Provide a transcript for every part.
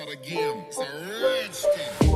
start again. It's a rich thing.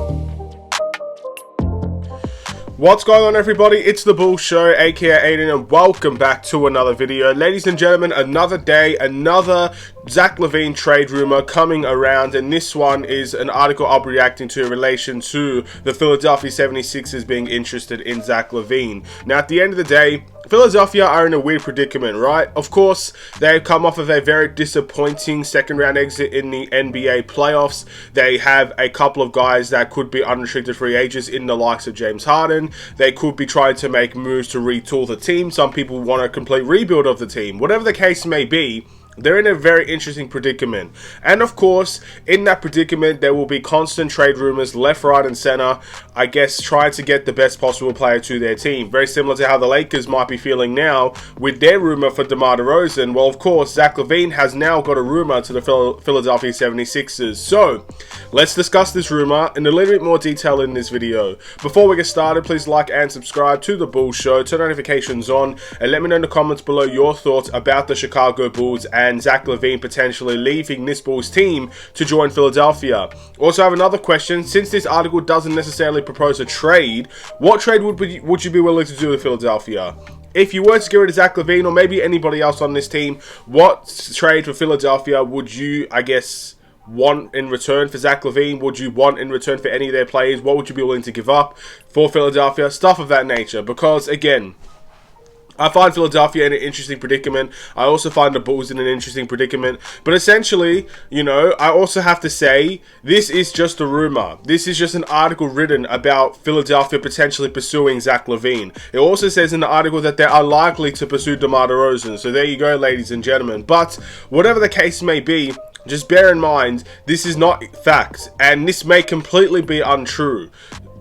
What's going on, everybody? It's the Bull Show, aka Aiden, and welcome back to another video. Ladies and gentlemen, another day, another Zach LaVine trade rumor coming around, and this one is an article I'll be reacting to in relation to the Philadelphia 76ers being interested in Zach LaVine. Now, at the end of the day, Philadelphia are in a weird predicament, right? Of course, they've come off of a very disappointing second round exit in the NBA playoffs. They have a couple of guys that could be unrestricted free agents in the likes of James Harden. They could be trying to make moves to retool the team. Some people want a complete rebuild of the team. Whatever the case may be, they're in a very interesting predicament. And of course, in that predicament, there will be constant trade rumors left, right, and center. I guess trying to get the best possible player to their team. Very similar to how the Lakers might be feeling now with their rumor for DeMar DeRozan. Well, of course, Zach LaVine has now got a rumor to the Philadelphia 76ers. So, let's discuss this rumor in a little bit more detail in this video. Before we get started, please like and subscribe to the Bull Show, turn notifications on, and let me know in the comments below your thoughts about the Chicago Bulls and Zach LaVine potentially leaving this Bulls team to join Philadelphia. Also, I have another question. Since this article doesn't necessarily propose a trade, what trade would you be willing to do with Philadelphia? If you were to get rid of Zach LaVine or maybe anybody else on this team, what trade for Philadelphia would you, I guess, want in return for Zach LaVine? Would you want in return for any of their players? What would you be willing to give up for Philadelphia? Stuff of that nature. Because, again, I find Philadelphia in an interesting predicament. I also find the Bulls in an interesting predicament. But essentially, you know, I also have to say, this is just a rumor. This is just an article written about Philadelphia potentially pursuing Zach LaVine. It also says in the article that they're unlikely to pursue DeMar DeRozan. So there you go, ladies and gentlemen. But whatever the case may be, just bear in mind, this is not fact. And this may completely be untrue.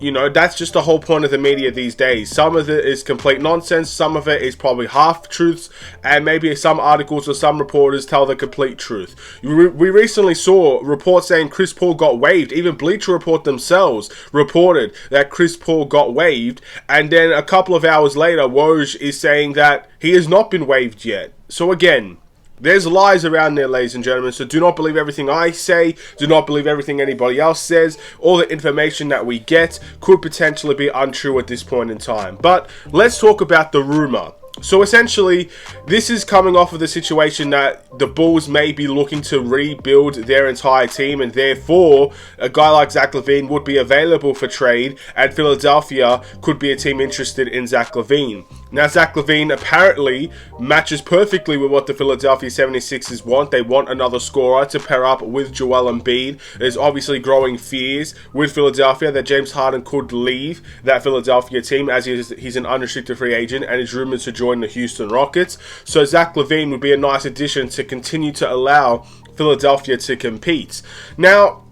You know, that's just the whole point of the media these days. Some of it is complete nonsense, some of it is probably half-truths, and maybe some articles or some reporters tell the complete truth. We recently saw reports saying Chris Paul got waived. Even Bleacher Report themselves reported that Chris Paul got waived, and then a couple of hours later, Woj is saying that he has not been waived yet. So again, there's lies around there, ladies and gentlemen, so do not believe everything I say, do not believe everything anybody else says. All the information that we get could potentially be untrue at this point in time. But let's talk about the rumor. So essentially, this is coming off of the situation that the Bulls may be looking to rebuild their entire team, and therefore a guy like Zach LaVine would be available for trade, and Philadelphia could be a team interested in Zach LaVine. Now, Zach LaVine apparently matches perfectly with what the Philadelphia 76ers want. They want another scorer to pair up with Joel Embiid. There's obviously growing fears with Philadelphia that James Harden could leave that Philadelphia team, as he's an unrestricted free agent and is rumored to join the Houston Rockets. So Zach LaVine would be a nice addition to continue to allow Philadelphia to compete. Now,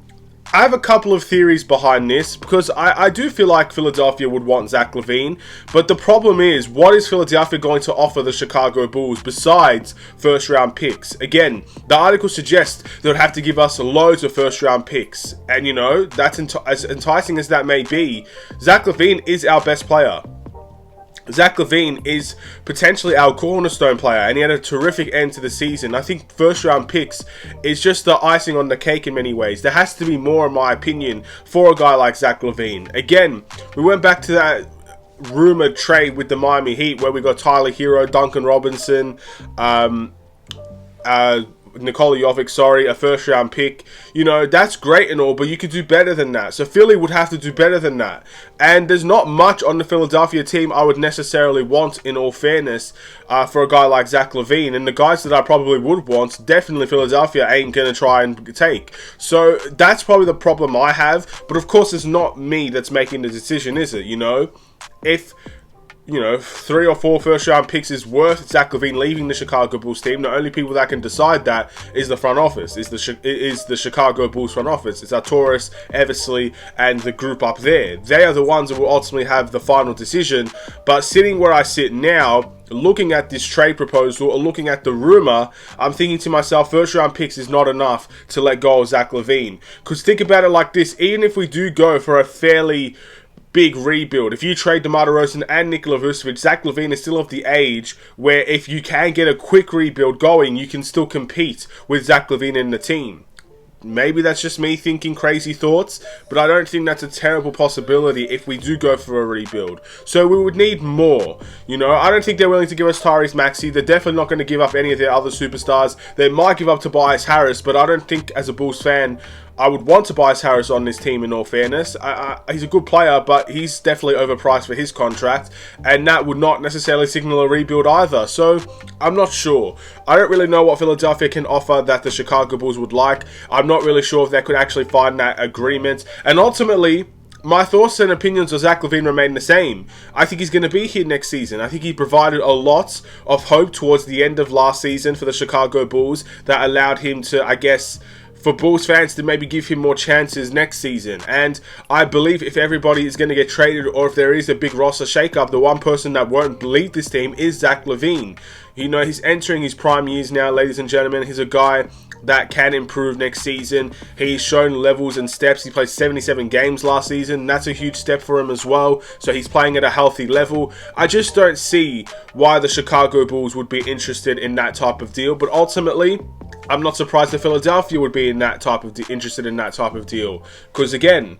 I have a couple of theories behind this, because I do feel like Philadelphia would want Zach LaVine, but the problem is, what is Philadelphia going to offer the Chicago Bulls besides first round picks? Again, the article suggests they would have to give us loads of first round picks, and you know, that's as enticing as that may be, Zach LaVine is our best player. Zach LaVine is potentially our cornerstone player, and he had a terrific end to the season. I think first round picks is just the icing on the cake in many ways. There has to be more, in my opinion, for a guy like Zach LaVine. Again, we went back to that rumored trade with the Miami Heat where we got Tyler Hero, Duncan Robinson, Nikola Jovic, a first round pick. You know, that's great and all, but you could do better than that. So Philly would have to do better than that. And there's not much on the Philadelphia team I would necessarily want, in all fairness, for a guy like Zach LaVine. And the guys that I probably would want, definitely Philadelphia ain't going to try and take. So that's probably the problem I have. But of course, it's not me that's making the decision, is it? You know, if, you know, 3 or 4 first round picks is worth Zach LaVine leaving the Chicago Bulls team, the only people that can decide that is the front office, is the Chicago Bulls front office. It's Arturas, Eversley, and the group up there. They are the ones that will ultimately have the final decision. But sitting where I sit now, looking at this trade proposal or looking at the rumor, I'm thinking to myself, first round picks is not enough to let go of Zach LaVine. Because think about it like this, even if we do go for a fairly big rebuild, if you trade DeMar DeRozan and Nikola Vucevic, Zach LaVine is still of the age where if you can get a quick rebuild going, you can still compete with Zach LaVine in the team. maybe that's just me thinking crazy thoughts, but I don't think that's a terrible possibility if we do go for a rebuild. So we would need more. You know, I don't think they're willing to give us Tyrese Maxey. They're definitely not going to give up any of their other superstars. They might give up Tobias Harris, but I don't think as a Bulls fan I would want Tobias Harris on this team, in all fairness. He's a good player, but he's definitely overpriced for his contract, and that would not necessarily signal a rebuild either. So, I'm not sure. I don't really know what Philadelphia can offer that the Chicago Bulls would like. I'm not really sure if they could actually find that agreement. And ultimately, my thoughts and opinions of Zach LaVine remain the same. I think he's going to be here next season. I think he provided a lot of hope towards the end of last season for the Chicago Bulls that allowed him to, I guess, for Bulls fans to maybe give him more chances next season. And I believe if everybody is going to get traded, or if there is a big roster shakeup, the one person that won't lead this team is Zach LaVine. You know, he's entering his prime years now, ladies and gentlemen. He's a guy that can improve next season. He's shown levels and steps. He played 77 games last season. That's a huge step for him as well. So he's playing at a healthy level. I just don't see why the Chicago Bulls would be interested in that type of deal. But ultimately, I'm not surprised that Philadelphia would be interested in that type of deal. Because again,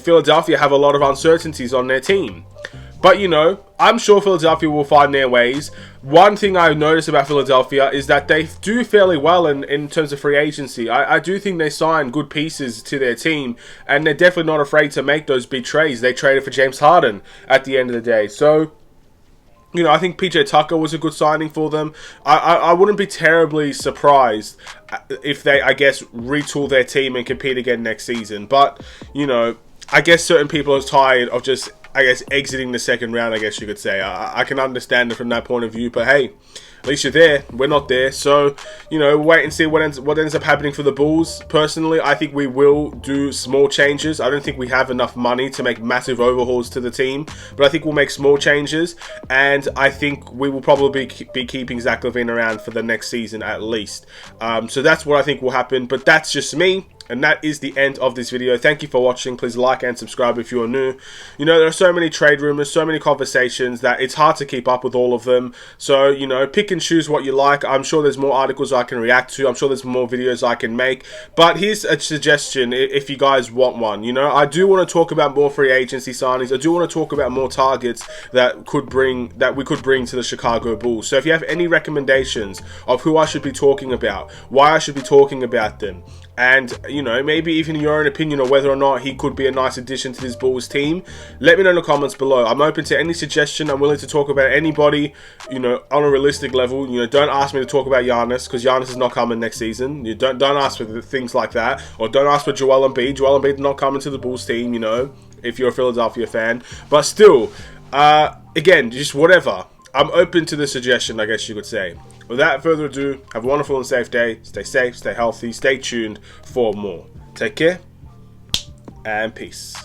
Philadelphia have a lot of uncertainties on their team. But, you know, I'm sure Philadelphia will find their ways. One thing I've noticed about Philadelphia is that they do fairly well in terms of free agency. I do think they sign good pieces to their team, and they're definitely not afraid to make those big trades. They traded for James Harden at the end of the day. So, you know, I think PJ Tucker was a good signing for them. I wouldn't be terribly surprised if they, I guess, retool their team and compete again next season. But, you know, I guess certain people are tired of just, I guess, exiting the second round, I guess you could say. I can understand it from that point of view, but hey, at least you're there. We're not there. So, you know, wait and see what ends up happening for the Bulls. Personally, I think we will do small changes. I don't think we have enough money to make massive overhauls to the team, but I think we'll make small changes, and I think we will probably be keeping Zach LaVine around for the next season at least. So that's what I think will happen, but that's just me. And that is the end of this video. Thank you for watching. Please like and subscribe if you are new. You know, there are so many trade rumors, so many conversations that it's hard to keep up with all of them. So, you know, pick and choose what you like. I'm sure there's more articles I can react to. I'm sure there's more videos I can make. But here's a suggestion if you guys want one. You know, I do want to talk about more free agency signings. I do want to talk about more targets that we could bring to the Chicago Bulls. So if you have any recommendations of who I should be talking about, why I should be talking about them, and, you know, maybe even your own opinion on whether or not he could be a nice addition to this Bulls team, let me know in the comments below. I'm open to any suggestion. I'm willing to talk about anybody, you know, on a realistic level. You know, don't ask me to talk about Giannis, because Giannis is not coming next season. You don't ask for things like that. Or don't ask for Joel Embiid. Joel Embiid is not coming to the Bulls team, you know, if you're a Philadelphia fan. But still, again, just whatever. I'm open to the suggestion, I guess you could say. Without further ado, have a wonderful and safe day. Stay safe, stay healthy, stay tuned for more. Take care, and peace.